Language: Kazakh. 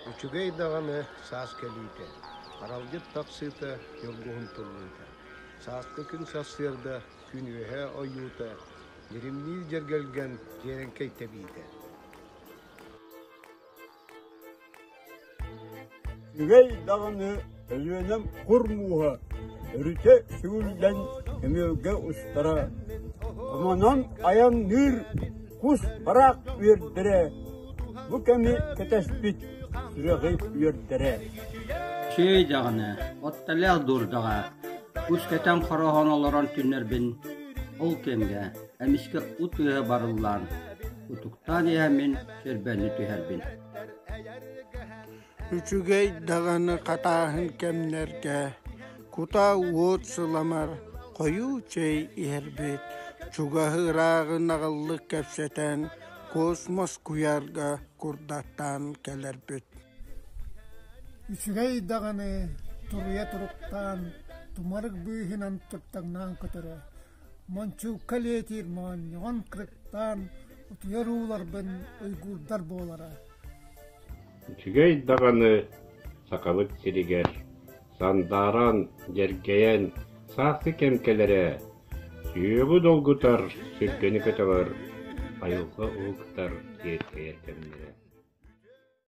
Үчүгэй дағаны саас кәлүйті. Аралгет тақсыта елгуын тұллыйта. Сааскы күн састырда күн өйе ойута. Неримнил жергелген жеренкей тәбейді. Үгей дағаны әлуенем құрмуға. Үріте сүгілден кемеуге ұстара. Аманан аян нүр құс парақ өрдірі. Бұ кәме кәтәспет сүрәғи өрдірі. Чей дағаны, отталел дұрдаға. Құс кәтен қарағаналаран түнербін. Ол кемге, әміске ұтығы барылан. Ұтықтан емен шербәні түйербін. Үчүгей дағаны қатағын кемнерге. Кута уот сыламар, қою чей ербет. Чугахы рағын ағылық кәпсетен, космос куярга курдаттан келербет. Үчүгей дағаны тұруя тұруқтан, тумарық бүйхінен тұттағынан көтірі. Мончу кәлетір мон, яғын қырықтан, ұтуяр ұлар бін ұйгурдар болара. Үчүгей дағаны сақалык сиригер, сандаран, жергейен, сақсы кемкелері, сүйегі долгутар, сүргені көтігір, айылғы ұлғытар, еркейер кемдері.